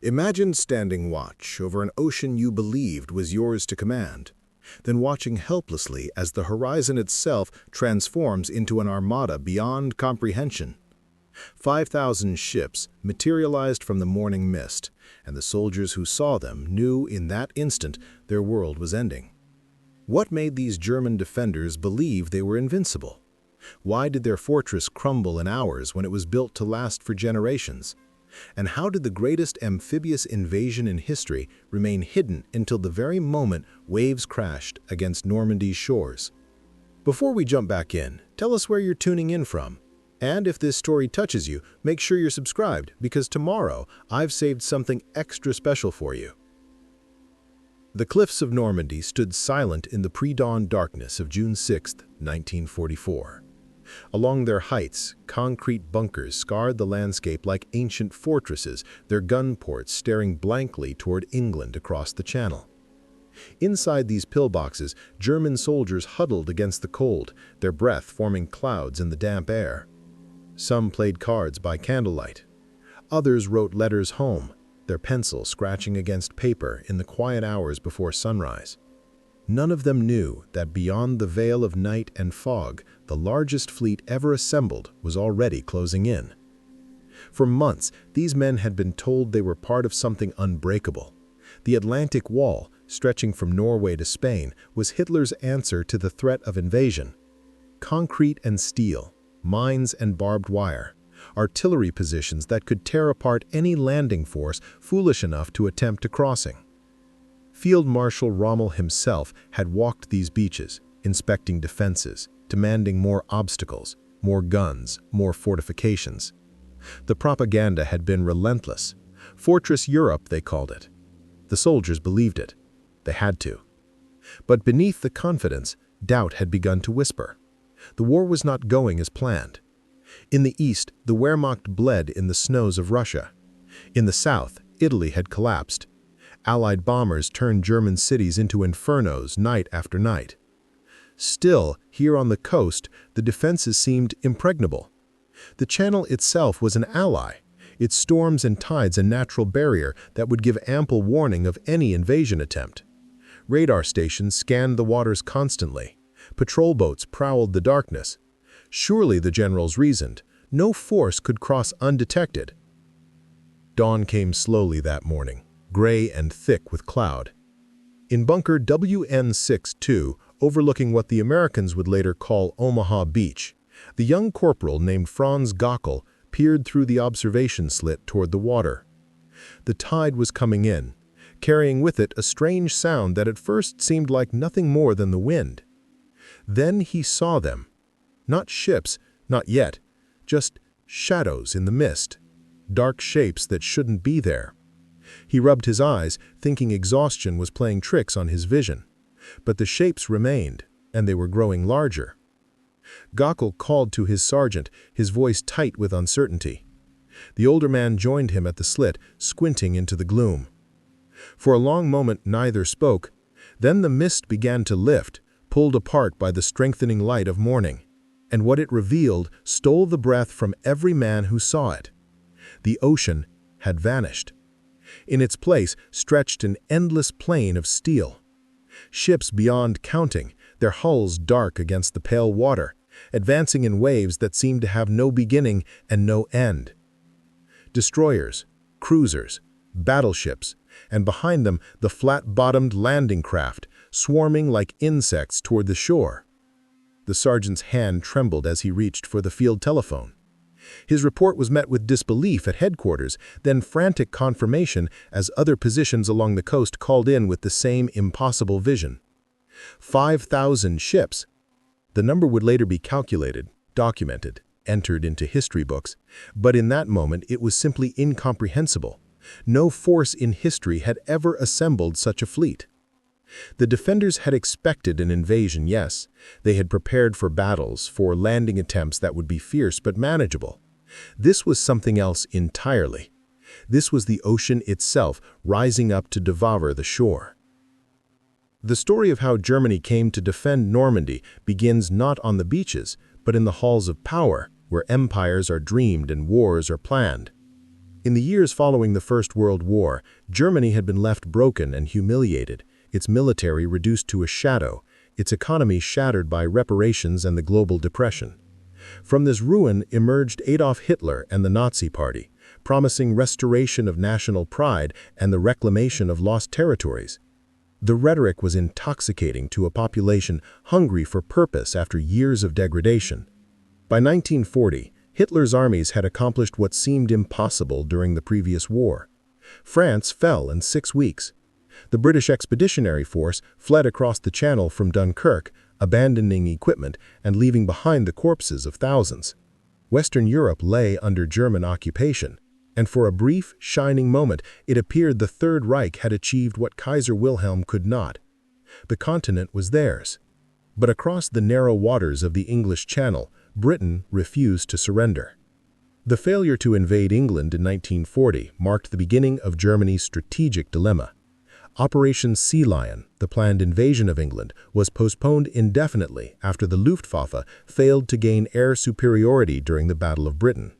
Imagine standing watch over an ocean you believed was yours to command, then watching helplessly as the horizon itself transforms into an armada beyond comprehension. 5,000 ships materialized from the morning mist, and the soldiers who saw them knew in that instant their world was ending. What made these German defenders believe they were invincible? Why did their fortress crumble in hours when it was built to last for generations? And how did the greatest amphibious invasion in history remain hidden until the very moment waves crashed against Normandy's shores? Before we jump back in, tell us where you're tuning in from. And if this story touches you, make sure you're subscribed, because tomorrow I've saved something extra special for you. The cliffs of Normandy stood silent in the pre-dawn darkness of June 6, 1944. Along their heights, concrete bunkers scarred the landscape like ancient fortresses, their gun ports staring blankly toward England across the Channel. Inside these pillboxes, German soldiers huddled against the cold, their breath forming clouds in the damp air. Some played cards by candlelight. Others wrote letters home, their pencil scratching against paper in the quiet hours before sunrise. None of them knew that beyond the veil of night and fog, the largest fleet ever assembled was already closing in. For months, these men had been told they were part of something unbreakable. The Atlantic Wall, stretching from Norway to Spain, was Hitler's answer to the threat of invasion. Concrete and steel, mines and barbed wire, artillery positions that could tear apart any landing force foolish enough to attempt a crossing. Field Marshal Rommel himself had walked these beaches, inspecting defenses, demanding more obstacles, more guns, more fortifications. The propaganda had been relentless. Fortress Europe, they called it. The soldiers believed it. They had to. But beneath the confidence, doubt had begun to whisper. The war was not going as planned. In the east, the Wehrmacht bled in the snows of Russia. In the south, Italy had collapsed. Allied bombers turned German cities into infernos night after night. Still, here on the coast, the defenses seemed impregnable. The Channel itself was an ally, its storms and tides a natural barrier that would give ample warning of any invasion attempt. Radar stations scanned the waters constantly. Patrol boats prowled the darkness. Surely, the generals reasoned, no force could cross undetected. Dawn came slowly that morning, gray and thick with cloud. In bunker WN-62, overlooking what the Americans would later call Omaha Beach, the young corporal named Franz Gockel peered through the observation slit toward the water. The tide was coming in, carrying with it a strange sound that at first seemed like nothing more than the wind. Then he saw them. Not ships, not yet, just shadows in the mist, dark shapes that shouldn't be there. He rubbed his eyes, thinking exhaustion was playing tricks on his vision. But the shapes remained, and they were growing larger. Gockel called to his sergeant, his voice tight with uncertainty. The older man joined him at the slit, squinting into the gloom. For a long moment neither spoke. Then the mist began to lift, pulled apart by the strengthening light of morning. And what it revealed stole the breath from every man who saw it. The ocean had vanished. In its place stretched an endless plain of steel. Ships beyond counting, their hulls dark against the pale water, advancing in waves that seemed to have no beginning and no end. Destroyers, cruisers, battleships, and behind them the flat-bottomed landing craft, swarming like insects toward the shore. The sergeant's hand trembled as he reached for the field telephone. His report was met with disbelief at headquarters, then frantic confirmation as other positions along the coast called in with the same impossible vision. 5,000 ships. The number would later be calculated, documented, entered into history books, but in that moment it was simply incomprehensible. No force in history had ever assembled such a fleet. The defenders had expected an invasion, yes. They had prepared for battles, for landing attempts that would be fierce but manageable. This was something else entirely. This was the ocean itself rising up to devour the shore. The story of how Germany came to defend Normandy begins not on the beaches, but in the halls of power, where empires are dreamed and wars are planned. In the years following the First World War, Germany had been left broken and humiliated, its military reduced to a shadow, its economy shattered by reparations and the global depression. From this ruin emerged Adolf Hitler and the Nazi Party, promising restoration of national pride and the reclamation of lost territories. The rhetoric was intoxicating to a population hungry for purpose after years of degradation. By 1940, Hitler's armies had accomplished what seemed impossible during the previous war. France fell in 6 weeks. The British Expeditionary Force fled across the Channel from Dunkirk, abandoning equipment and leaving behind the corpses of thousands. Western Europe lay under German occupation, and for a brief, shining moment, it appeared the Third Reich had achieved what Kaiser Wilhelm could not. The continent was theirs. But across the narrow waters of the English Channel, Britain refused to surrender. The failure to invade England in 1940 marked the beginning of Germany's strategic dilemma. Operation Sea Lion, the planned invasion of England, was postponed indefinitely after the Luftwaffe failed to gain air superiority during the Battle of Britain.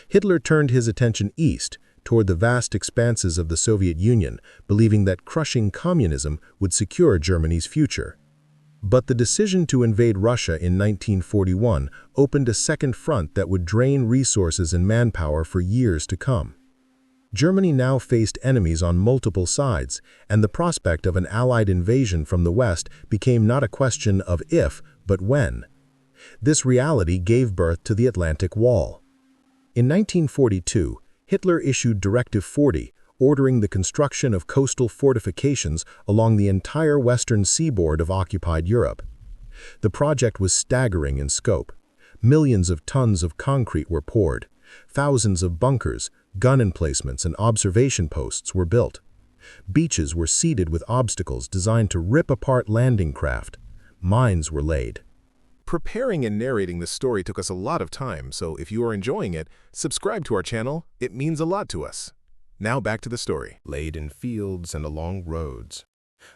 Hitler turned his attention east, toward the vast expanses of the Soviet Union, believing that crushing communism would secure Germany's future. But the decision to invade Russia in 1941 opened a second front that would drain resources and manpower for years to come. Germany now faced enemies on multiple sides, and the prospect of an Allied invasion from the West became not a question of if, but when. This reality gave birth to the Atlantic Wall. In 1942, Hitler issued Directive 40, ordering the construction of coastal fortifications along the entire western seaboard of occupied Europe. The project was staggering in scope. Millions of tons of concrete were poured. Thousands of bunkers, gun emplacements, and observation posts were built. Beaches were seeded with obstacles designed to rip apart landing craft. Mines were laid. Preparing and narrating this story took us a lot of time, so if you are enjoying it, subscribe to our channel. It means a lot to us. Now back to the story. Laid in fields and along roads.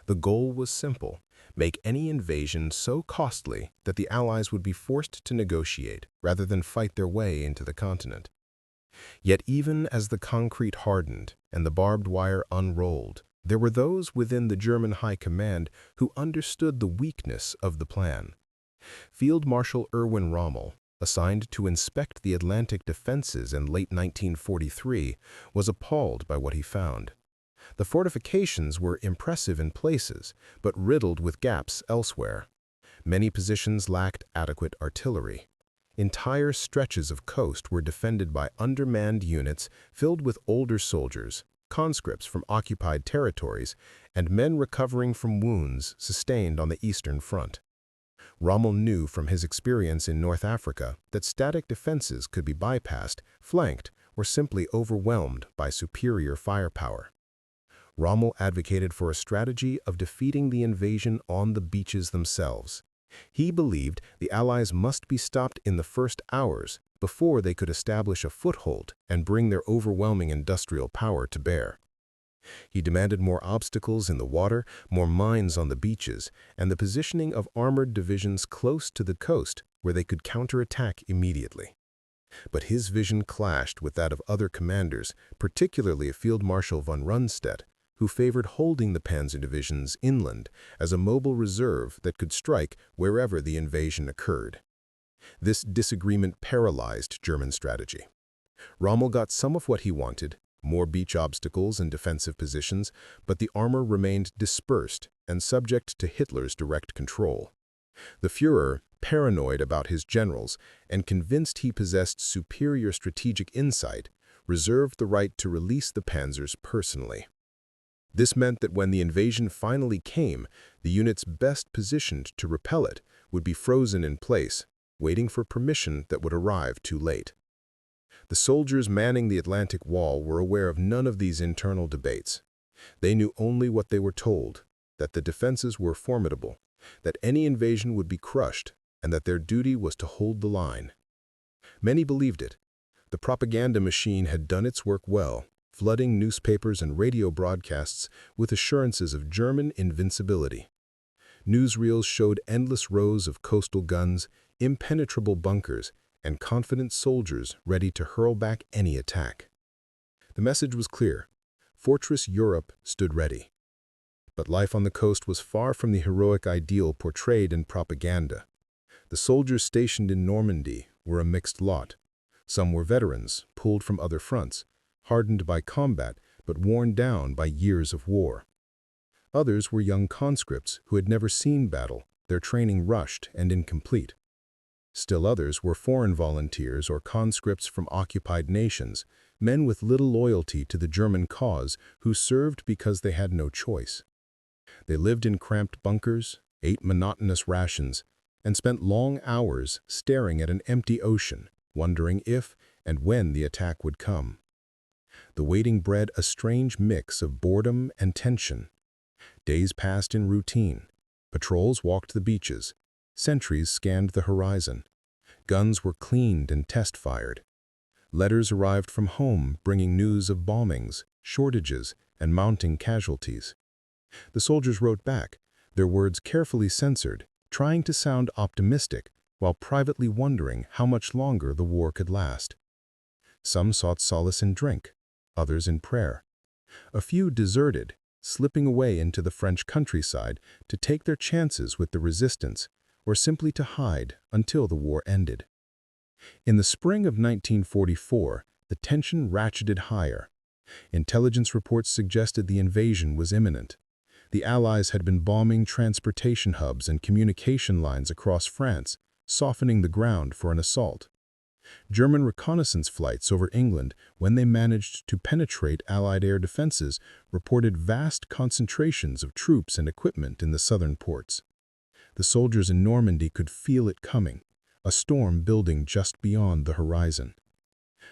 The goal was simple: make any invasion so costly that the Allies would be forced to negotiate rather than fight their way into the continent. Yet even as the concrete hardened and the barbed wire unrolled, there were those within the German High Command who understood the weakness of the plan. Field Marshal Rommel, assigned to inspect the Atlantic defenses in late 1943, was appalled by what he found. The fortifications were impressive in places, but riddled with gaps elsewhere. Many positions lacked adequate artillery. Entire stretches of coast were defended by undermanned units filled with older soldiers, conscripts from occupied territories, and men recovering from wounds sustained on the Eastern Front. Rommel knew from his experience in North Africa that static defenses could be bypassed, flanked, or simply overwhelmed by superior firepower. Rommel advocated for a strategy of defeating the invasion on the beaches themselves. He believed the Allies must be stopped in the first hours before they could establish a foothold and bring their overwhelming industrial power to bear. He demanded more obstacles in the water, more mines on the beaches, and the positioning of armored divisions close to the coast where they could counterattack immediately. But his vision clashed with that of other commanders, particularly Field Marshal von Rundstedt, who favored holding the panzer divisions inland as a mobile reserve that could strike wherever the invasion occurred. This disagreement paralyzed German strategy. Rommel got some of what he wanted: more beach obstacles and defensive positions, but the armor remained dispersed and subject to Hitler's direct control. The Führer, paranoid about his generals and convinced he possessed superior strategic insight, reserved the right to release the panzers personally. This meant that when the invasion finally came, the units best positioned to repel it would be frozen in place, waiting for permission that would arrive too late. The soldiers manning the Atlantic Wall were aware of none of these internal debates. They knew only what they were told: that the defenses were formidable, that any invasion would be crushed, and that their duty was to hold the line. Many believed it. The propaganda machine had done its work well, flooding newspapers and radio broadcasts with assurances of German invincibility. Newsreels showed endless rows of coastal guns, impenetrable bunkers, and confident soldiers ready to hurl back any attack. The message was clear. Fortress Europe stood ready. But life on the coast was far from the heroic ideal portrayed in propaganda. The soldiers stationed in Normandy were a mixed lot. Some were veterans, pulled from other fronts, hardened by combat but worn down by years of war. Others were young conscripts who had never seen battle, their training rushed and incomplete. Still others were foreign volunteers or conscripts from occupied nations, men with little loyalty to the German cause who served because they had no choice. They lived in cramped bunkers, ate monotonous rations, and spent long hours staring at an empty ocean, wondering if and when the attack would come. The waiting bred a strange mix of boredom and tension. Days passed in routine. Patrols walked the beaches. Sentries scanned the horizon. Guns were cleaned and test-fired. Letters arrived from home bringing news of bombings, shortages, and mounting casualties. The soldiers wrote back, their words carefully censored, trying to sound optimistic while privately wondering how much longer the war could last. Some sought solace in drink, others in prayer. A few deserted, slipping away into the French countryside to take their chances with the resistance or simply to hide until the war ended. In the spring of 1944, the tension ratcheted higher. Intelligence reports suggested the invasion was imminent. The Allies had been bombing transportation hubs and communication lines across France, softening the ground for an assault. German reconnaissance flights over England, when they managed to penetrate Allied air defenses, reported vast concentrations of troops and equipment in the southern ports. The soldiers in Normandy could feel it coming, a storm building just beyond the horizon.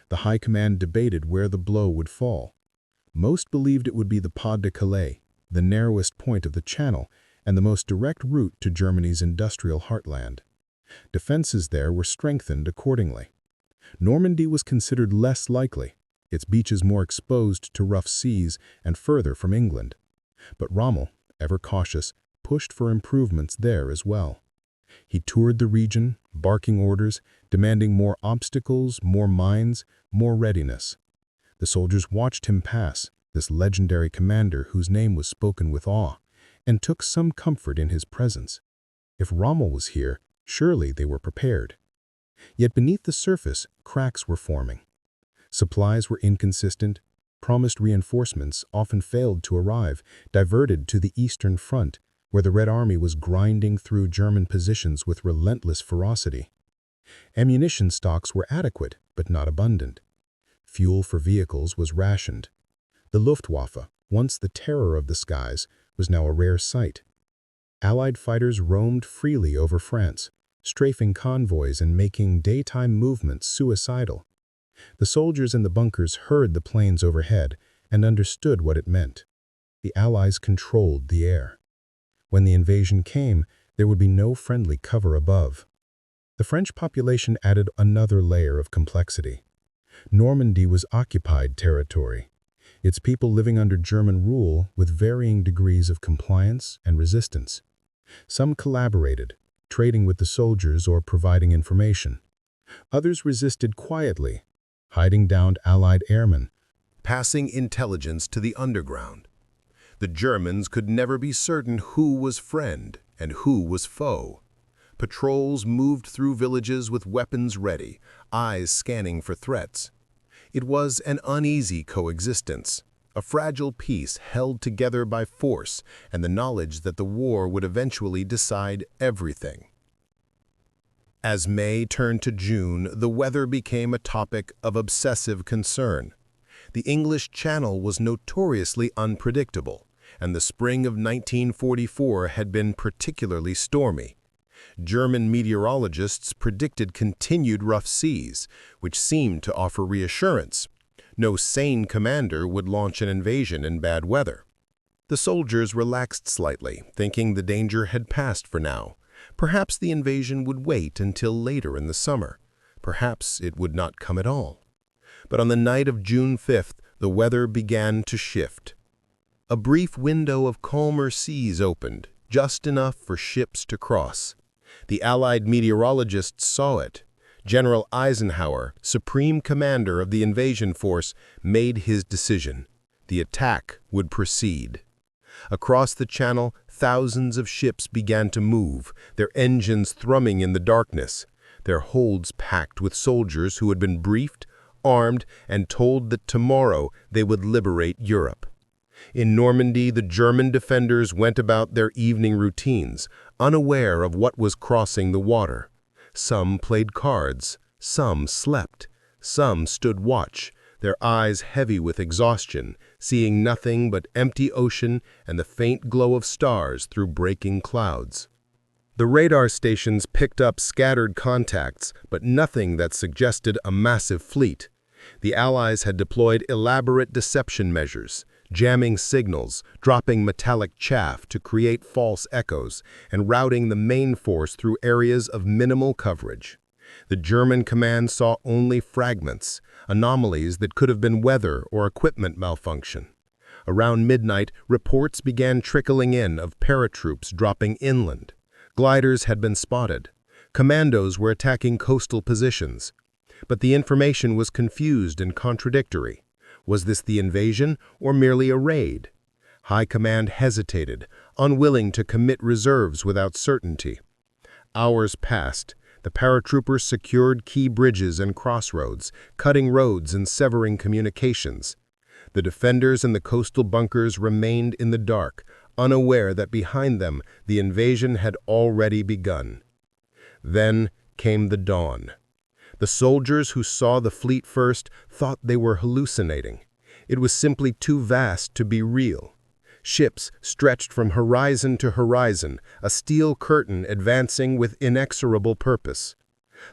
The High Command debated where the blow would fall. Most believed it would be the Pas de Calais, the narrowest point of the Channel and the most direct route to Germany's industrial heartland. Defenses there were strengthened accordingly. Normandy was considered less likely, its beaches more exposed to rough seas and further from England. But Rommel, ever cautious, pushed for improvements there as well. He toured the region, barking orders, demanding more obstacles, more mines, more readiness. The soldiers watched him pass, this legendary commander whose name was spoken with awe, and took some comfort in his presence. If Rommel was here, surely they were prepared. Yet beneath the surface, cracks were forming. Supplies were inconsistent, promised reinforcements often failed to arrive, diverted to the Eastern Front, where the Red Army was grinding through German positions with relentless ferocity. Ammunition stocks were adequate, but not abundant. Fuel for vehicles was rationed. The Luftwaffe, once the terror of the skies, was now a rare sight. Allied fighters roamed freely over France, strafing convoys and making daytime movements suicidal. The soldiers in the bunkers heard the planes overhead and understood what it meant. The Allies controlled the air. When the invasion came, there would be no friendly cover above. The French population added another layer of complexity. Normandy was occupied territory, its people living under German rule with varying degrees of compliance and resistance. Some collaborated, trading with the soldiers or providing information. Others resisted quietly, hiding down Allied airmen, Passing intelligence to the underground. The Germans could never be certain who was friend and who was foe. Patrols moved through villages with weapons ready, eyes scanning for threats. It was an uneasy coexistence, a fragile peace held together by force and the knowledge that the war would eventually decide everything. As May turned to June, the weather became a topic of obsessive concern. The English Channel was notoriously unpredictable, and the spring of 1944 had been particularly stormy. German meteorologists predicted continued rough seas, which seemed to offer reassurance. No sane commander would launch an invasion in bad weather. The soldiers relaxed slightly, thinking the danger had passed for now. Perhaps the invasion would wait until later in the summer. Perhaps it would not come at all. But on the night of June 5th, the weather began to shift. A brief window of calmer seas opened, just enough for ships to cross. The Allied meteorologists saw it. General Eisenhower, supreme commander of the invasion force, made his decision. The attack would proceed. Across the channel, thousands of ships began to move, their engines thrumming in the darkness, their holds packed with soldiers who had been briefed, armed, and told that tomorrow they would liberate Europe. In Normandy, the German defenders went about their evening routines, unaware of what was crossing the water. Some played cards, some slept, some stood watch, their eyes heavy with exhaustion, seeing nothing but empty ocean and the faint glow of stars through breaking clouds. The radar stations picked up scattered contacts, but nothing that suggested a massive fleet. The Allies had deployed elaborate deception measures, jamming signals, dropping metallic chaff to create false echoes, and routing the main force through areas of minimal coverage. The German command saw only fragments, anomalies that could have been weather or equipment malfunction. Around midnight, reports began trickling in of paratroops dropping inland. Gliders had been spotted. Commandos were attacking coastal positions. But the information was confused and contradictory. Was this the invasion or merely a raid? High Command hesitated, unwilling to commit reserves without certainty. Hours passed. The paratroopers secured key bridges and crossroads, cutting roads and severing communications. The defenders in the coastal bunkers remained in the dark, unaware that behind them the invasion had already begun. Then came the dawn. The soldiers who saw the fleet first thought they were hallucinating. It was simply too vast to be real. Ships stretched from horizon to horizon, a steel curtain advancing with inexorable purpose.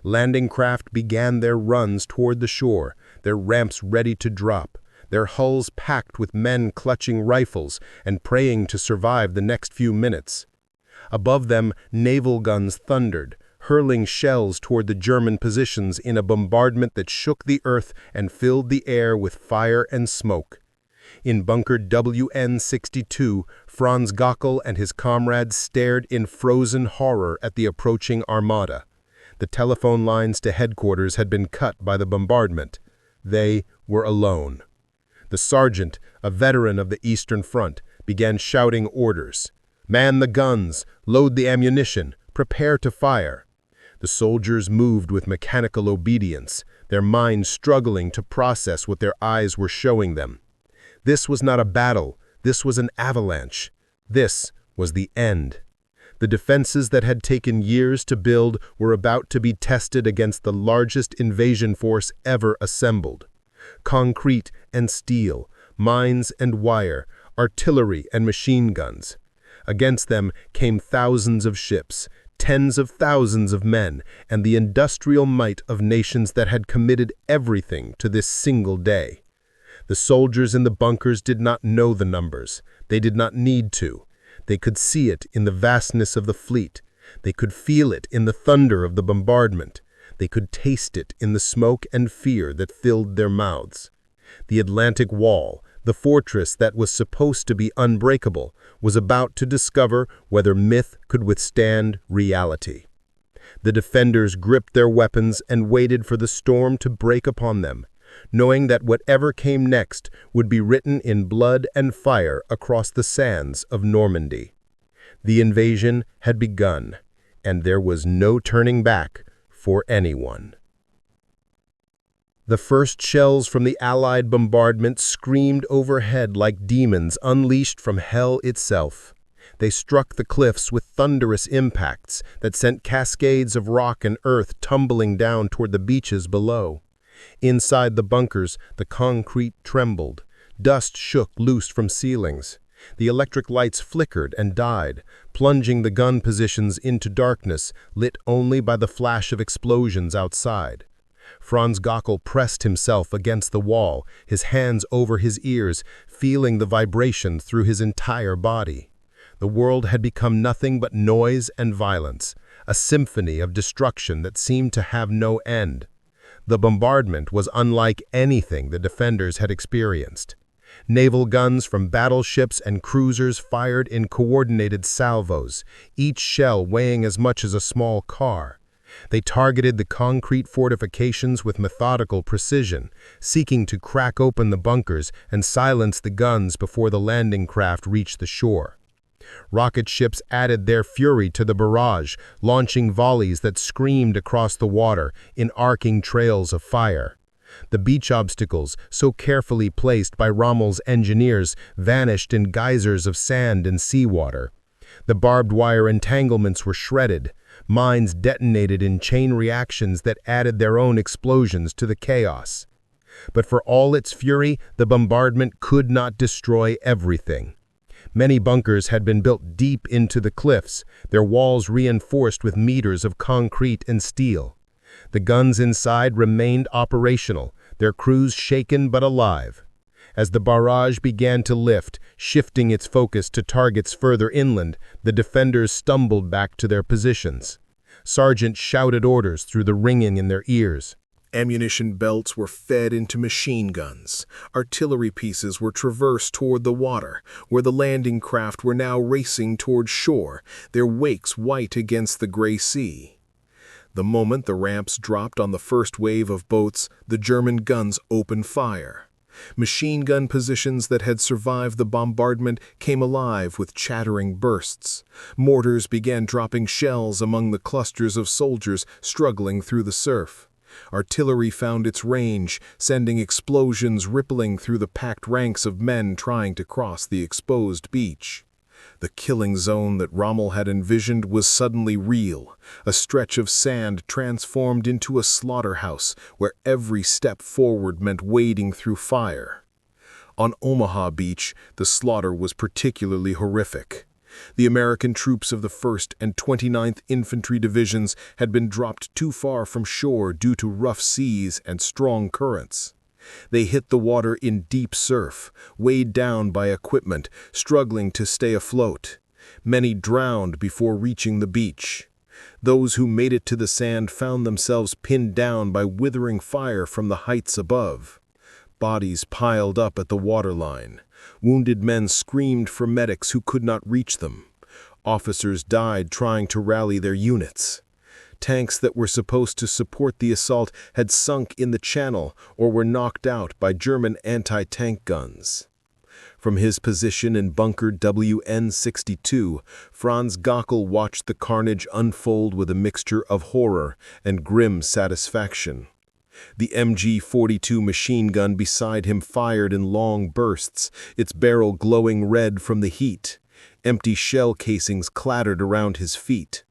Landing craft began their runs toward the shore, their ramps ready to drop, their hulls packed with men clutching rifles and praying to survive the next few minutes. Above them, naval guns thundered, hurling shells toward the German positions in a bombardment that shook the earth and filled the air with fire and smoke. In bunker WN-62, Franz Gockel and his comrades stared in frozen horror at the approaching armada. The telephone lines to headquarters had been cut by the bombardment. They were alone. The sergeant, a veteran of the Eastern Front, began shouting orders. "Man the guns, load the ammunition, prepare to fire." The soldiers moved with mechanical obedience, their minds struggling to process what their eyes were showing them. This was not a battle, this was an avalanche. This was the end. The defenses that had taken years to build were about to be tested against the largest invasion force ever assembled. Concrete and steel, mines and wire, artillery and machine guns. Against them came thousands of ships, tens of thousands of men, and the industrial might of nations that had committed everything to this single day. The soldiers in the bunkers did not know the numbers. They did not need to. They could see it in the vastness of the fleet. They could feel it in the thunder of the bombardment. They could taste it in the smoke and fear that filled their mouths. The Atlantic Wall, the fortress that was supposed to be unbreakable, was about to discover whether myth could withstand reality. The defenders gripped their weapons and waited for the storm to break upon them, knowing that whatever came next would be written in blood and fire across the sands of Normandy. The invasion had begun, and there was no turning back for anyone. The first shells from the Allied bombardment screamed overhead like demons unleashed from hell itself. They struck the cliffs with thunderous impacts that sent cascades of rock and earth tumbling down toward the beaches below. Inside the bunkers, the concrete trembled. Dust shook loose from ceilings. The electric lights flickered and died, plunging the gun positions into darkness, lit only by the flash of explosions outside. Franz Gockel pressed himself against the wall, his hands over his ears, feeling the vibration through his entire body. The world had become nothing but noise and violence, a symphony of destruction that seemed to have no end. The bombardment was unlike anything the defenders had experienced. Naval guns from battleships and cruisers fired in coordinated salvos, each shell weighing as much as a small car. They targeted the concrete fortifications with methodical precision, seeking to crack open the bunkers and silence the guns before the landing craft reached the shore. Rocket ships added their fury to the barrage, launching volleys that screamed across the water in arcing trails of fire. The beach obstacles, so carefully placed by Rommel's engineers, vanished in geysers of sand and seawater. The barbed wire entanglements were shredded, mines detonated in chain reactions that added their own explosions to the chaos. But for all its fury, the bombardment could not destroy everything. Many bunkers had been built deep into the cliffs, their walls reinforced with meters of concrete and steel. The guns inside remained operational, their crews shaken but alive. As the barrage began to lift, shifting its focus to targets further inland, the defenders stumbled back to their positions. Sergeants shouted orders through the ringing in their ears. Ammunition belts were fed into machine guns. Artillery pieces were traversed toward the water, where the landing craft were now racing toward shore, their wakes white against the gray sea. The moment the ramps dropped on the first wave of boats, the German guns opened fire. Machine gun positions that had survived the bombardment came alive with chattering bursts. Mortars began dropping shells among the clusters of soldiers struggling through the surf. Artillery found its range, sending explosions rippling through the packed ranks of men trying to cross the exposed beach. The killing zone that Rommel had envisioned was suddenly real, a stretch of sand transformed into a slaughterhouse where every step forward meant wading through fire. On Omaha Beach, the slaughter was particularly horrific. The American troops of the 1st and 29th Infantry Divisions had been dropped too far from shore due to rough seas and strong currents. They hit the water in deep surf, weighed down by equipment, struggling to stay afloat. Many drowned before reaching the beach. Those who made it to the sand found themselves pinned down by withering fire from the heights above. Bodies piled up at the waterline. Wounded men screamed for medics who could not reach them. Officers died trying to rally their units. Tanks that were supposed to support the assault had sunk in the channel or were knocked out by German anti-tank guns. From his position in bunker WN-62, Franz Gockel watched the carnage unfold with a mixture of horror and grim satisfaction. The MG-42 machine gun beside him fired in long bursts, its barrel glowing red from the heat. Empty shell casings clattered around his feet.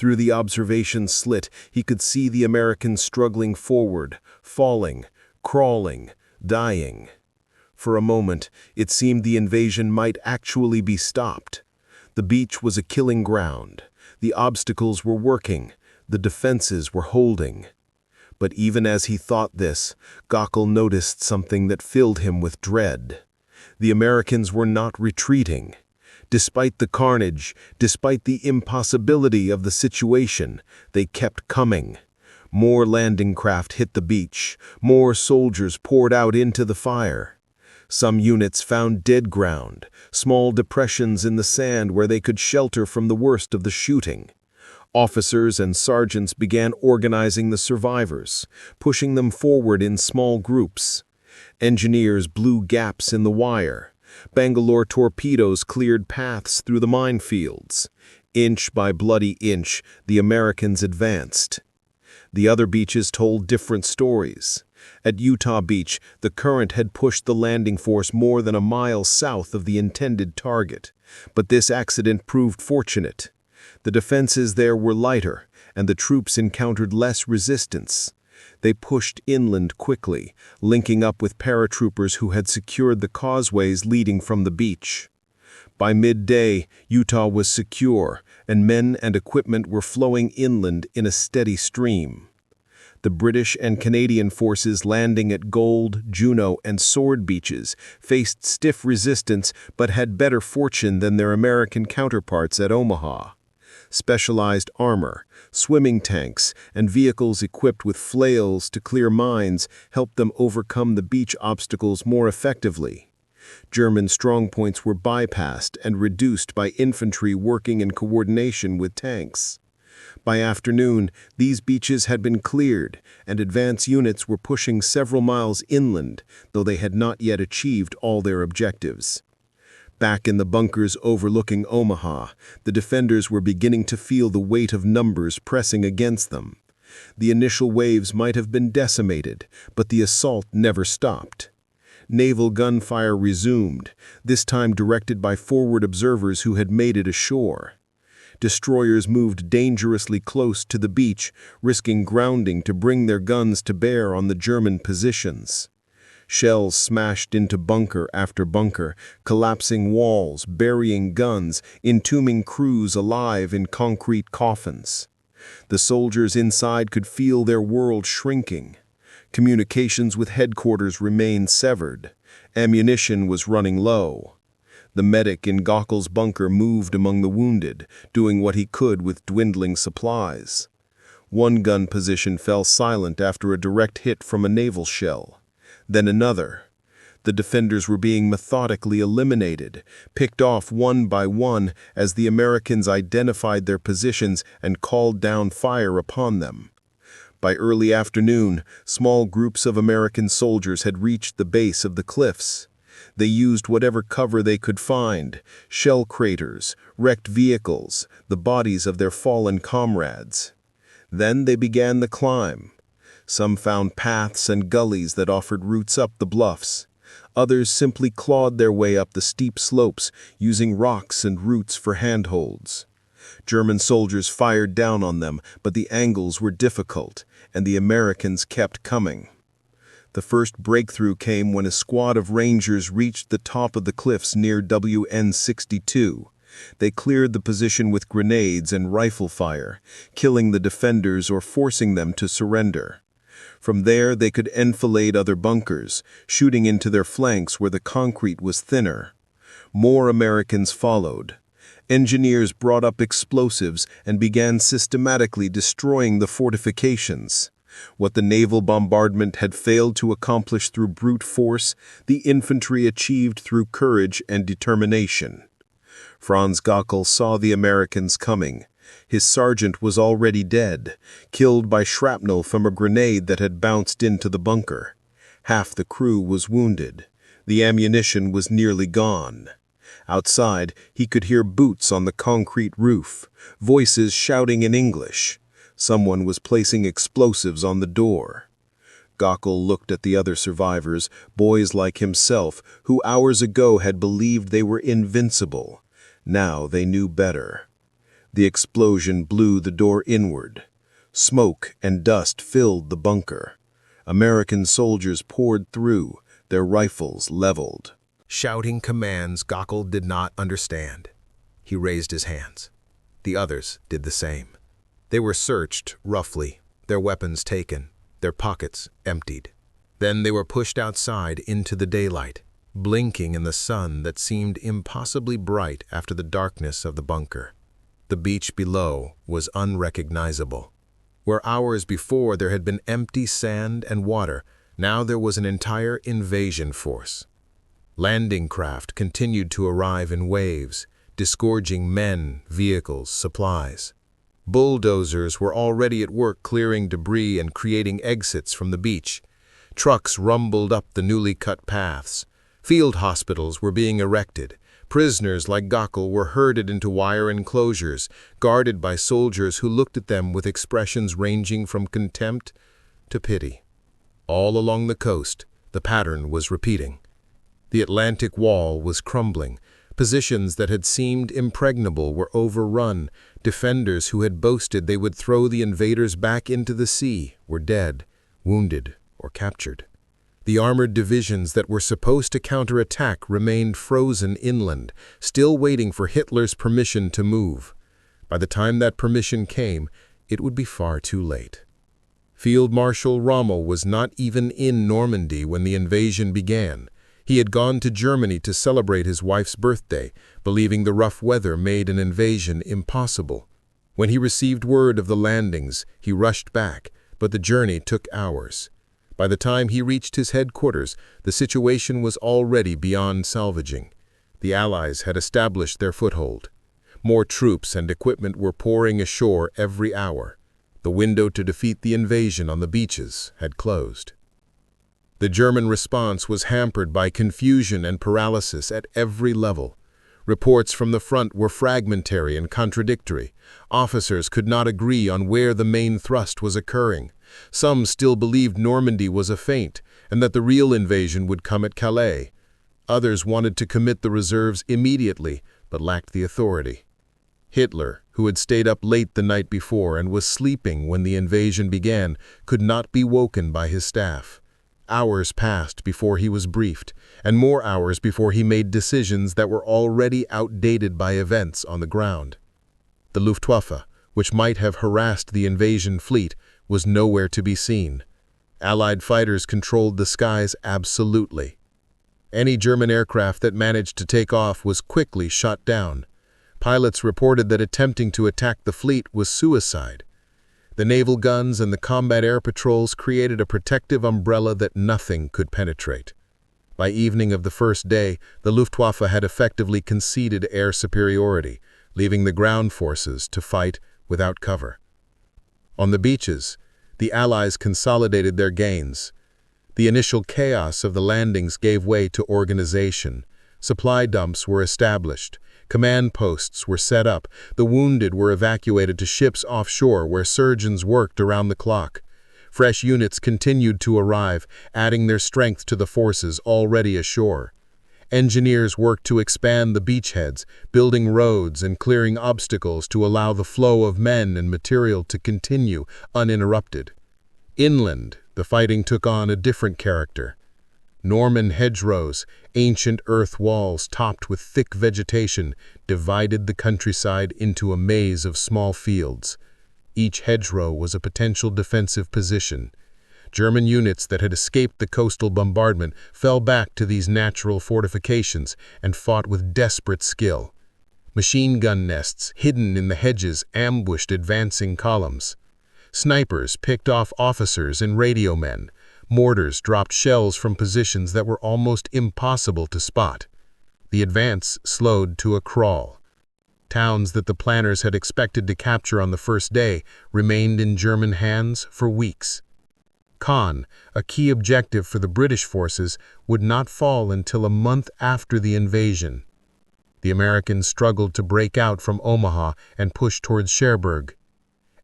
Through the observation slit, he could see the Americans struggling forward, falling, crawling, dying. For a moment, it seemed the invasion might actually be stopped. The beach was a killing ground. The obstacles were working. The defenses were holding. But even as he thought this, Gockel noticed something that filled him with dread. The Americans were not retreating. Despite the carnage, despite the impossibility of the situation, they kept coming. More landing craft hit the beach. More soldiers poured out into the fire. Some units found dead ground, small depressions in the sand where they could shelter from the worst of the shooting. Officers and sergeants began organizing the survivors, pushing them forward in small groups. Engineers blew gaps in the wire. Bangalore torpedoes cleared paths through the minefields. Inch by bloody inch, the Americans advanced. The other beaches told different stories. At Utah Beach, the current had pushed the landing force more than a mile south of the intended target, but this accident proved fortunate. The defenses there were lighter, and the troops encountered less resistance. They pushed inland quickly, linking up with paratroopers who had secured the causeways leading from the beach. By midday, Utah was secure, and men and equipment were flowing inland in a steady stream. The British and Canadian forces landing at Gold, Juno, and Sword beaches faced stiff resistance but had better fortune than their American counterparts at Omaha. Specialized armor, swimming tanks, and vehicles equipped with flails to clear mines helped them overcome the beach obstacles more effectively. German strongpoints were bypassed and reduced by infantry working in coordination with tanks. By afternoon, these beaches had been cleared, and advance units were pushing several miles inland, though they had not yet achieved all their objectives. Back in the bunkers overlooking Omaha, the defenders were beginning to feel the weight of numbers pressing against them. The initial waves might have been decimated, but the assault never stopped. Naval gunfire resumed, this time directed by forward observers who had made it ashore. Destroyers moved dangerously close to the beach, risking grounding to bring their guns to bear on the German positions. Shells smashed into bunker after bunker, collapsing walls, burying guns, entombing crews alive in concrete coffins. The soldiers inside could feel their world shrinking. Communications with headquarters remained severed. Ammunition was running low. The medic in Gockel's bunker moved among the wounded, doing what he could with dwindling supplies. One gun position fell silent after a direct hit from a naval shell. Then another. The defenders were being methodically eliminated, picked off one by one as the Americans identified their positions and called down fire upon them. By early afternoon, small groups of American soldiers had reached the base of the cliffs. They used whatever cover they could find: shell craters, wrecked vehicles, the bodies of their fallen comrades. Then they began the climb. Some found paths and gullies that offered routes up the bluffs. Others simply clawed their way up the steep slopes, using rocks and roots for handholds. German soldiers fired down on them, but the angles were difficult, and the Americans kept coming. The first breakthrough came when a squad of Rangers reached the top of the cliffs near WN 62. They cleared the position with grenades and rifle fire, killing the defenders or forcing them to surrender. From there, they could enfilade other bunkers, shooting into their flanks where the concrete was thinner. More Americans followed. Engineers brought up explosives and began systematically destroying the fortifications. What the naval bombardment had failed to accomplish through brute force, the infantry achieved through courage and determination. Franz Gockel saw the Americans coming. His sergeant was already dead, killed by shrapnel from a grenade that had bounced into the bunker. Half the crew was wounded. The ammunition was nearly gone. Outside, he could hear boots on the concrete roof, voices shouting in English. Someone was placing explosives on the door. Gockel looked at the other survivors, boys like himself, who hours ago had believed they were invincible. Now they knew better. The explosion blew the door inward. Smoke and dust filled the bunker. American soldiers poured through, their rifles leveled. Shouting commands Gockel did not understand. He raised his hands. The others did the same. They were searched roughly, their weapons taken, their pockets emptied. Then they were pushed outside into the daylight, blinking in the sun that seemed impossibly bright after the darkness of the bunker. The beach below was unrecognizable. Where hours before there had been empty sand and water, now there was an entire invasion force. Landing craft continued to arrive in waves, disgorging men, vehicles, supplies. Bulldozers were already at work clearing debris and creating exits from the beach. Trucks rumbled up the newly cut paths. Field hospitals were being erected. Prisoners like Gockel were herded into wire enclosures, guarded by soldiers who looked at them with expressions ranging from contempt to pity. All along the coast, the pattern was repeating. The Atlantic wall was crumbling. Positions that had seemed impregnable were overrun. Defenders who had boasted they would throw the invaders back into the sea were dead, wounded, or captured. The armored divisions that were supposed to counterattack remained frozen inland, still waiting for Hitler's permission to move. By the time that permission came, it would be far too late. Field Marshal Rommel was not even in Normandy when the invasion began. He had gone to Germany to celebrate his wife's birthday, believing the rough weather made an invasion impossible. When he received word of the landings, he rushed back, but the journey took hours. By the time he reached his headquarters, the situation was already beyond salvaging. The Allies had established their foothold. More troops and equipment were pouring ashore every hour. The window to defeat the invasion on the beaches had closed. The German response was hampered by confusion and paralysis at every level. Reports from the front were fragmentary and contradictory. Officers could not agree on where the main thrust was occurring. Some still believed Normandy was a feint, and that the real invasion would come at Calais. Others wanted to commit the reserves immediately, but lacked the authority. Hitler, who had stayed up late the night before and was sleeping when the invasion began, could not be woken by his staff. Hours passed before he was briefed, and more hours before he made decisions that were already outdated by events on the ground. The Luftwaffe, which might have harassed the invasion fleet, was nowhere to be seen. Allied fighters controlled the skies absolutely. Any German aircraft that managed to take off was quickly shot down. Pilots reported that attempting to attack the fleet was suicide. The naval guns and the combat air patrols created a protective umbrella that nothing could penetrate. By evening of the first day, the Luftwaffe had effectively conceded air superiority, leaving the ground forces to fight without cover. On the beaches, the Allies consolidated their gains. The initial chaos of the landings gave way to organization. Supply dumps were established. Command posts were set up. The wounded were evacuated to ships offshore where surgeons worked around the clock. Fresh units continued to arrive, adding their strength to the forces already ashore. Engineers worked to expand the beachheads, building roads and clearing obstacles to allow the flow of men and material to continue uninterrupted. Inland, the fighting took on a different character. Norman hedgerows, ancient earth walls topped with thick vegetation, divided the countryside into a maze of small fields. Each hedgerow was a potential defensive position. German units that had escaped the coastal bombardment fell back to these natural fortifications and fought with desperate skill. Machine gun nests hidden in the hedges ambushed advancing columns. Snipers picked off officers and radio men. Mortars dropped shells from positions that were almost impossible to spot. The advance slowed to a crawl. Towns that the planners had expected to capture on the first day remained in German hands for weeks. Caen, a key objective for the British forces, would not fall until a month after the invasion. The Americans struggled to break out from Omaha and push towards Cherbourg.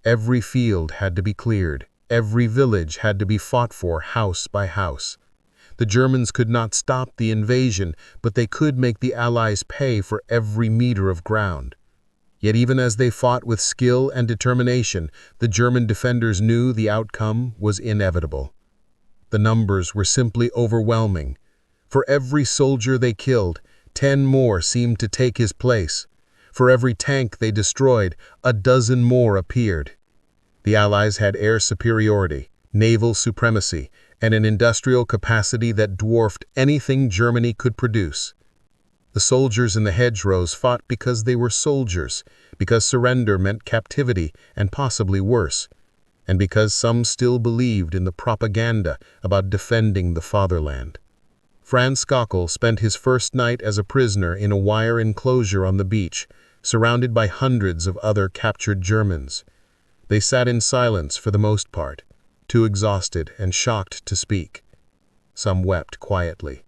Every field had to be cleared. Every village had to be fought for house by house. The Germans could not stop the invasion, but they could make the Allies pay for every meter of ground. Yet even as they fought with skill and determination, the German defenders knew the outcome was inevitable. The numbers were simply overwhelming. For every soldier they killed, 10 more seemed to take his place. For every tank they destroyed, a dozen more appeared. The Allies had air superiority, naval supremacy, and an industrial capacity that dwarfed anything Germany could produce. The soldiers in the hedgerows fought because they were soldiers, because surrender meant captivity and possibly worse, and because some still believed in the propaganda about defending the fatherland. Franz Gockel spent his first night as a prisoner in a wire enclosure on the beach, surrounded by hundreds of other captured Germans. They sat in silence for the most part, too exhausted and shocked to speak. Some wept quietly.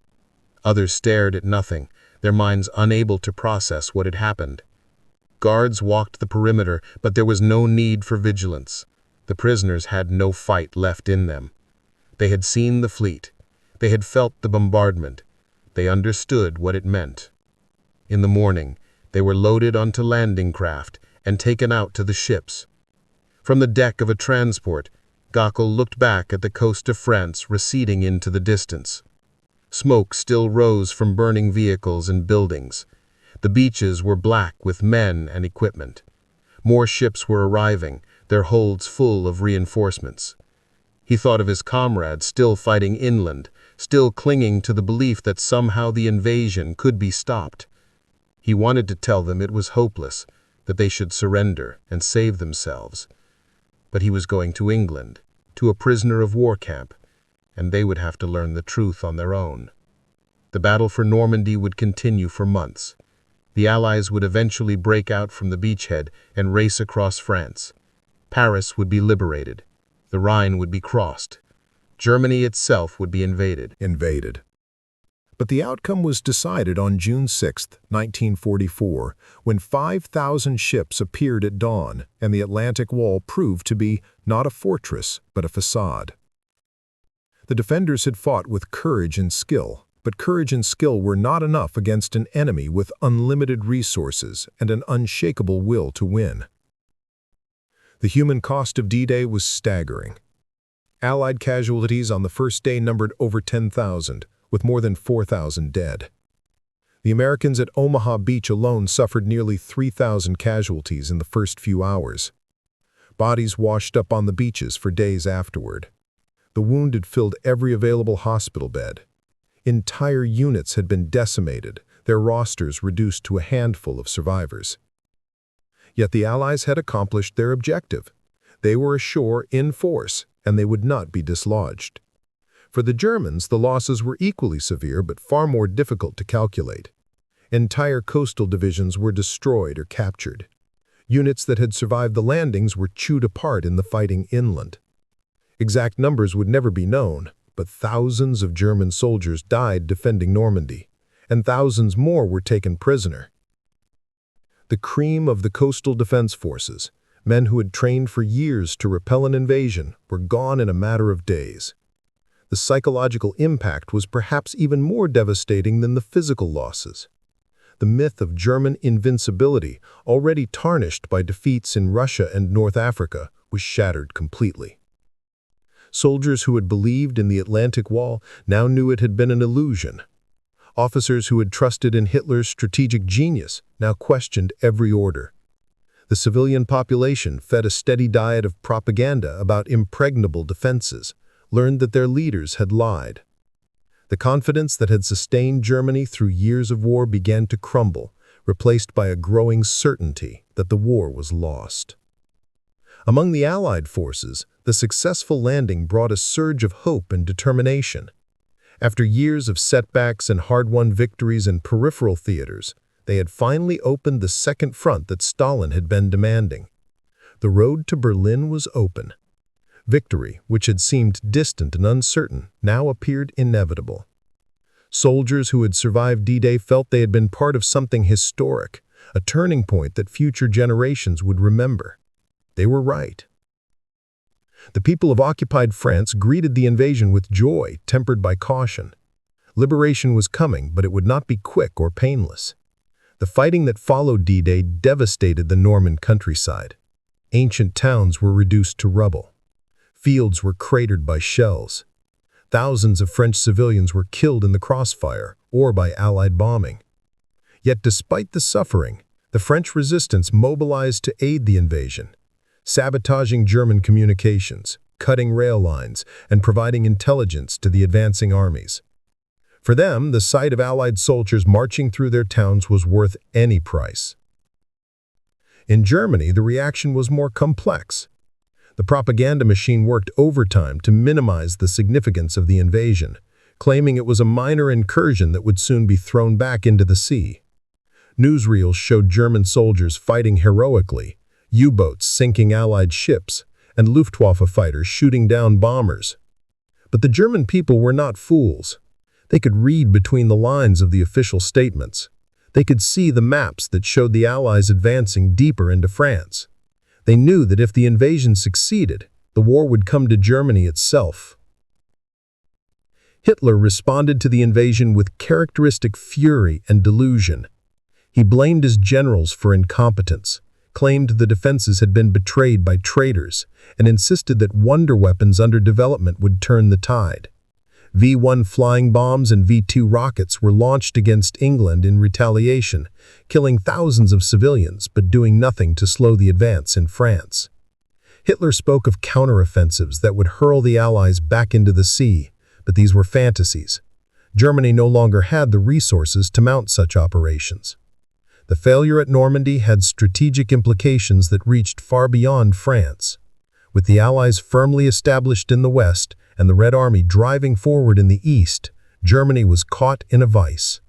Others stared at nothing, their minds unable to process what had happened. Guards walked the perimeter, but there was no need for vigilance. The prisoners had no fight left in them. They had seen the fleet. They had felt the bombardment. They understood what it meant. In the morning, they were loaded onto landing craft and taken out to the ships. From the deck of a transport, Gockel looked back at the coast of France receding into the distance. Smoke still rose from burning vehicles and buildings. The beaches were black with men and equipment. More ships were arriving, their holds full of reinforcements. He thought of his comrades still fighting inland, still clinging to the belief that somehow the invasion could be stopped. He wanted to tell them it was hopeless, that they should surrender and save themselves. But he was going to England, to a prisoner of war camp, and they would have to learn the truth on their own. The battle for Normandy would continue for months. The Allies would eventually break out from the beachhead and race across France. Paris would be liberated. The Rhine would be crossed. Germany itself would be invaded. But the outcome was decided on June 6, 1944, when 5,000 ships appeared at dawn and the Atlantic Wall proved to be not a fortress, but a facade. The defenders had fought with courage and skill, but courage and skill were not enough against an enemy with unlimited resources and an unshakable will to win. The human cost of D-Day was staggering. Allied casualties on the first day numbered over 10,000, with more than 4,000 dead. The Americans at Omaha Beach alone suffered nearly 3,000 casualties in the first few hours. Bodies washed up on the beaches for days afterward. The wounded filled every available hospital bed. Entire units had been decimated, their rosters reduced to a handful of survivors. Yet the Allies had accomplished their objective. They were ashore in force, and they would not be dislodged. For the Germans, the losses were equally severe but far more difficult to calculate. Entire coastal divisions were destroyed or captured. Units that had survived the landings were chewed apart in the fighting inland. Exact numbers would never be known, but thousands of German soldiers died defending Normandy, and thousands more were taken prisoner. The cream of the coastal defense forces, men who had trained for years to repel an invasion, were gone in a matter of days. The psychological impact was perhaps even more devastating than the physical losses. The myth of German invincibility, already tarnished by defeats in Russia and North Africa, was shattered completely. Soldiers who had believed in the Atlantic Wall now knew it had been an illusion. Officers who had trusted in Hitler's strategic genius now questioned every order. The civilian population, fed a steady diet of propaganda about impregnable defenses, learned that their leaders had lied. The confidence that had sustained Germany through years of war began to crumble, replaced by a growing certainty that the war was lost. Among the Allied forces, the successful landing brought a surge of hope and determination. After years of setbacks and hard-won victories in peripheral theaters, they had finally opened the second front that Stalin had been demanding. The road to Berlin was open. Victory, which had seemed distant and uncertain, now appeared inevitable. Soldiers who had survived D-Day felt they had been part of something historic, a turning point that future generations would remember. They were right. The people of occupied France greeted the invasion with joy, tempered by caution. Liberation was coming, but it would not be quick or painless. The fighting that followed D-Day devastated the Norman countryside. Ancient towns were reduced to rubble. Fields were cratered by shells. Thousands of French civilians were killed in the crossfire or by Allied bombing. Yet despite the suffering, the French resistance mobilized to aid the invasion, sabotaging German communications, cutting rail lines, and providing intelligence to the advancing armies. For them, the sight of Allied soldiers marching through their towns was worth any price. In Germany, the reaction was more complex. The propaganda machine worked overtime to minimize the significance of the invasion, claiming it was a minor incursion that would soon be thrown back into the sea. Newsreels showed German soldiers fighting heroically, U-boats sinking Allied ships, and Luftwaffe fighters shooting down bombers. But the German people were not fools. They could read between the lines of the official statements. They could see the maps that showed the Allies advancing deeper into France. They knew that if the invasion succeeded, the war would come to Germany itself. Hitler responded to the invasion with characteristic fury and delusion. He blamed his generals for incompetence, claimed the defenses had been betrayed by traitors, and insisted that wonder weapons under development would turn the tide. V-1 flying bombs and V-2 rockets were launched against England in retaliation, killing thousands of civilians but doing nothing to slow the advance in France. Hitler spoke of counteroffensives that would hurl the Allies back into the sea, but these were fantasies. Germany no longer had the resources to mount such operations. The failure at Normandy had strategic implications that reached far beyond France. With the Allies firmly established in the West and the Red Army driving forward in the East, Germany was caught in a vice.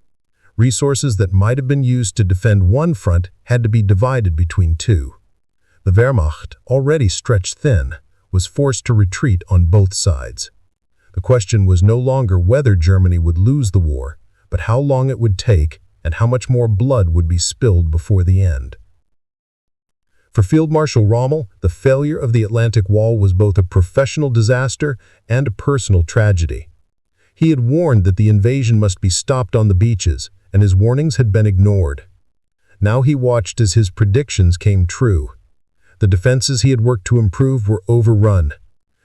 Resources that might have been used to defend one front had to be divided between two. The Wehrmacht, already stretched thin, was forced to retreat on both sides. The question was no longer whether Germany would lose the war, but how long it would take and how much more blood would be spilled before the end. For Field Marshal Rommel, the failure of the Atlantic Wall was both a professional disaster and a personal tragedy. He had warned that the invasion must be stopped on the beaches, and his warnings had been ignored. Now he watched as his predictions came true. The defenses he had worked to improve were overrun.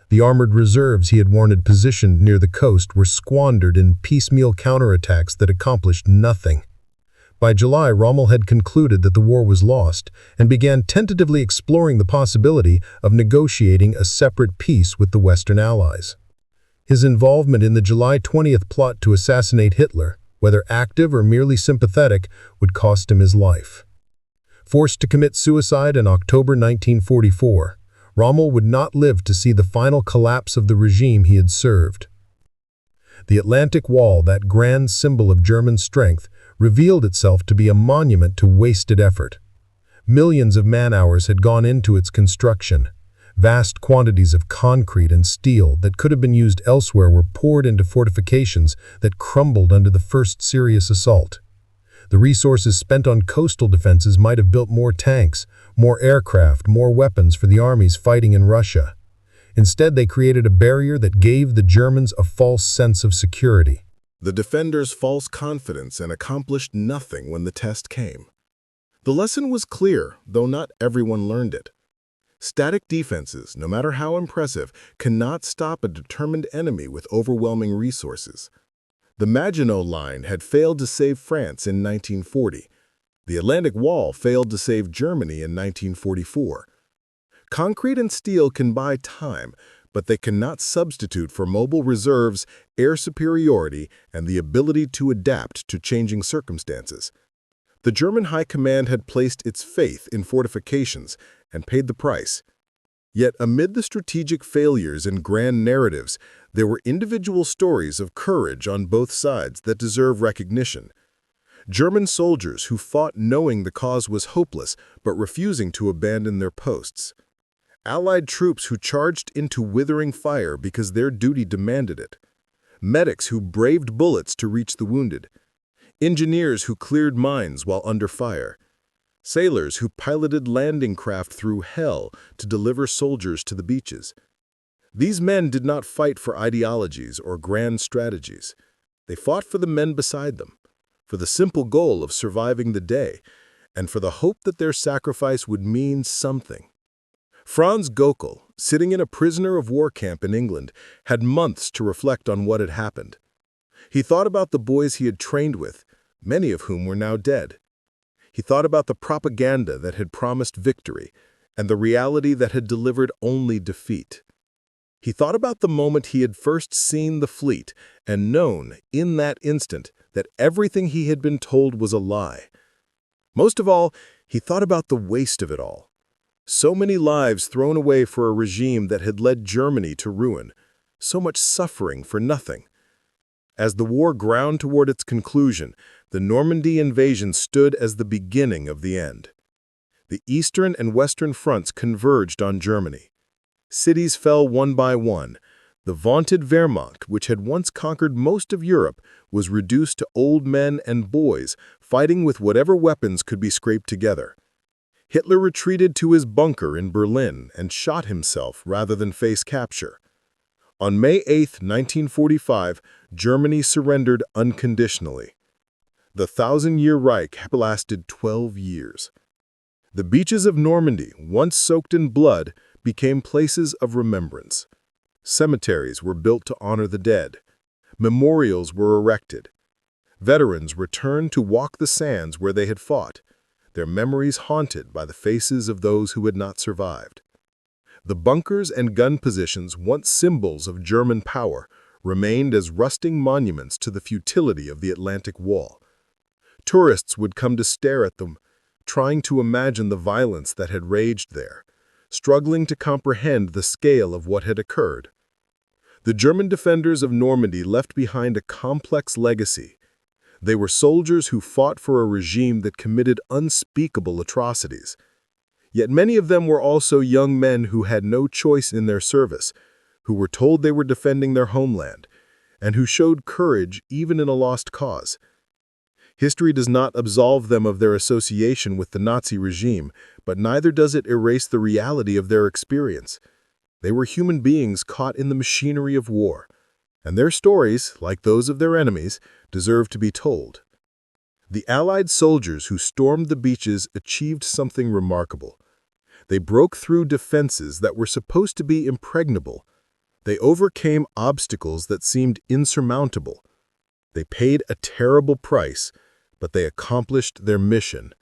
The armored reserves he had wanted positioned near the coast were squandered in piecemeal counterattacks that accomplished nothing. By July, Rommel had concluded that the war was lost and began tentatively exploring the possibility of negotiating a separate peace with the Western Allies. His involvement in the July 20th plot to assassinate Hitler, whether active or merely sympathetic, would cost him his life. Forced to commit suicide in October 1944, Rommel would not live to see the final collapse of the regime he had served. The Atlantic Wall, that grand symbol of German strength, revealed itself to be a monument to wasted effort. Millions of man-hours had gone into its construction. Vast quantities of concrete and steel that could have been used elsewhere were poured into fortifications that crumbled under the first serious assault. The resources spent on coastal defenses might have built more tanks, more aircraft, more weapons for the armies fighting in Russia. Instead, they created a barrier that gave the Germans a false sense of security. The defenders' false confidence and accomplished nothing when the test came. The lesson was clear, though not everyone learned it. Static defenses, no matter how impressive, cannot stop a determined enemy with overwhelming resources. The Maginot Line had failed to save France in 1940. The Atlantic Wall failed to save Germany in 1944. Concrete and steel can buy time, but they cannot substitute for mobile reserves, air superiority, and the ability to adapt to changing circumstances. The German High Command had placed its faith in fortifications and paid the price. Yet amid the strategic failures and grand narratives, there were individual stories of courage on both sides that deserve recognition. German soldiers who fought knowing the cause was hopeless but refusing to abandon their posts. Allied troops who charged into withering fire because their duty demanded it. Medics who braved bullets to reach the wounded. Engineers who cleared mines while under fire. Sailors who piloted landing craft through hell to deliver soldiers to the beaches. These men did not fight for ideologies or grand strategies. They fought for the men beside them, for the simple goal of surviving the day, and for the hope that their sacrifice would mean something. Franz Göckel, sitting in a prisoner of war camp in England, had months to reflect on what had happened. He thought about the boys he had trained with, many of whom were now dead. He thought about the propaganda that had promised victory and the reality that had delivered only defeat. He thought about the moment he had first seen the fleet and known, in that instant, that everything he had been told was a lie. Most of all, he thought about the waste of it all. So many lives thrown away for a regime that had led Germany to ruin, so much suffering for nothing. As the war ground toward its conclusion, the Normandy invasion stood as the beginning of the end. The eastern and western fronts converged on Germany. Cities fell one by one. The vaunted Wehrmacht, which had once conquered most of Europe, was reduced to old men and boys fighting with whatever weapons could be scraped together. Hitler retreated to his bunker in Berlin and shot himself rather than face capture. On May 8, 1945, Germany surrendered unconditionally. The Thousand-Year Reich lasted 12 years. The beaches of Normandy, once soaked in blood, became places of remembrance. Cemeteries were built to honor the dead. Memorials were erected. Veterans returned to walk the sands where they had fought, their memories haunted by the faces of those who had not survived. The bunkers and gun positions, once symbols of German power, remained as rusting monuments to the futility of the Atlantic Wall. Tourists would come to stare at them, trying to imagine the violence that had raged there, struggling to comprehend the scale of what had occurred. The German defenders of Normandy left behind a complex legacy. They were soldiers who fought for a regime that committed unspeakable atrocities. Yet many of them were also young men who had no choice in their service, who were told they were defending their homeland, and who showed courage even in a lost cause. History does not absolve them of their association with the Nazi regime, but neither does it erase the reality of their experience. They were human beings caught in the machinery of war, and their stories, like those of their enemies, deserve to be told. The Allied soldiers who stormed the beaches achieved something remarkable. They broke through defenses that were supposed to be impregnable. They overcame obstacles that seemed insurmountable. They paid a terrible price, but they accomplished their mission.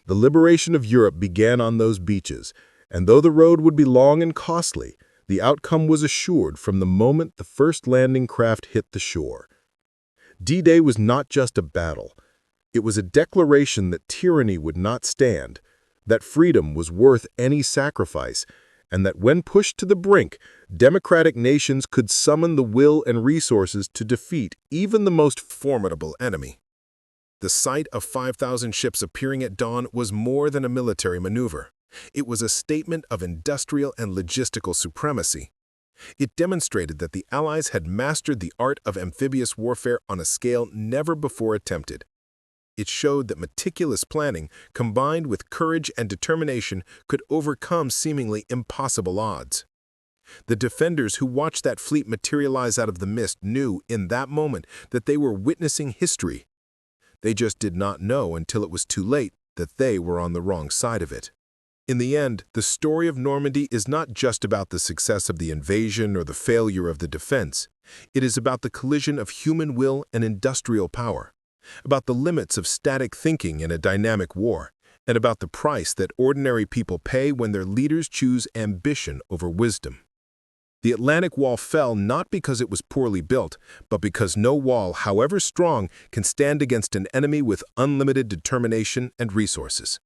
The liberation of Europe began on those beaches, and though the road would be long and costly, the outcome was assured from the moment the first landing craft hit the shore. D-Day was not just a battle. It was a declaration that tyranny would not stand, that freedom was worth any sacrifice, and that when pushed to the brink, democratic nations could summon the will and resources to defeat even the most formidable enemy. The sight of 5,000 ships appearing at dawn was more than a military maneuver. It was a statement of industrial and logistical supremacy. It demonstrated that the Allies had mastered the art of amphibious warfare on a scale never before attempted. It showed that meticulous planning, combined with courage and determination, could overcome seemingly impossible odds. The defenders who watched that fleet materialize out of the mist knew in that moment that they were witnessing history. They just did not know until it was too late that they were on the wrong side of it. In the end, the story of Normandy is not just about the success of the invasion or the failure of the defense. It is about the collision of human will and industrial power, about the limits of static thinking in a dynamic war, and about the price that ordinary people pay when their leaders choose ambition over wisdom. The Atlantic Wall fell not because it was poorly built, but because no wall, however strong, can stand against an enemy with unlimited determination and resources.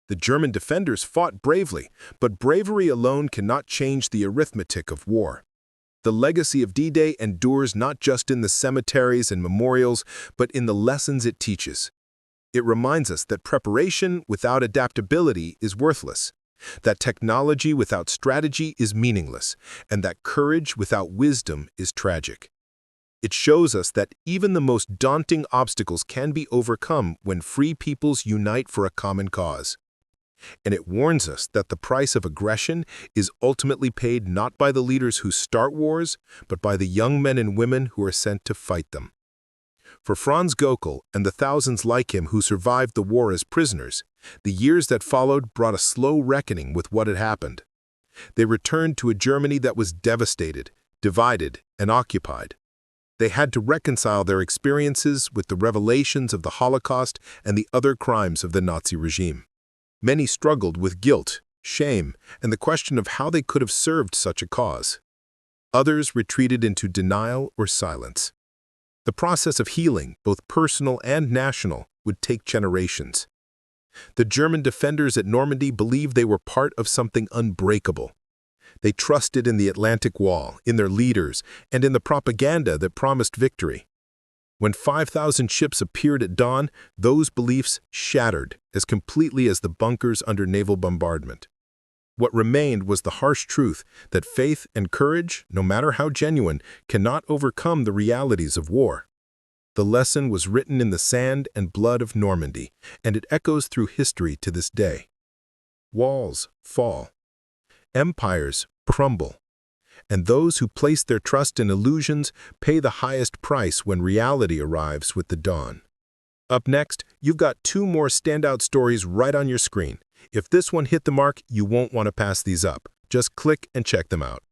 The German defenders fought bravely, but bravery alone cannot change the arithmetic of war. The legacy of D-Day endures not just in the cemeteries and memorials, but in the lessons it teaches. It reminds us that preparation without adaptability is worthless, that technology without strategy is meaningless, and that courage without wisdom is tragic. It shows us that even the most daunting obstacles can be overcome when free peoples unite for a common cause. And it warns us that the price of aggression is ultimately paid not by the leaders who start wars, but by the young men and women who are sent to fight them. For Franz Göckel and the thousands like him who survived the war as prisoners, the years that followed brought a slow reckoning with what had happened. They returned to a Germany that was devastated, divided, and occupied. They had to reconcile their experiences with the revelations of the Holocaust and the other crimes of the Nazi regime. Many struggled with guilt, shame, and the question of how they could have served such a cause. Others retreated into denial or silence. The process of healing, both personal and national, would take generations. The German defenders at Normandy believed they were part of something unbreakable. They trusted in the Atlantic Wall, in their leaders, and in the propaganda that promised victory. When 5,000 ships appeared at dawn, those beliefs shattered as completely as the bunkers under naval bombardment. What remained was the harsh truth that faith and courage, no matter how genuine, cannot overcome the realities of war. The lesson was written in the sand and blood of Normandy, and it echoes through history to this day. Walls fall. Empires crumble. And those who place their trust in illusions pay the highest price when reality arrives with the dawn. Up next, you've got two more standout stories right on your screen. If this one hit the mark, you won't want to pass these up. Just click and check them out.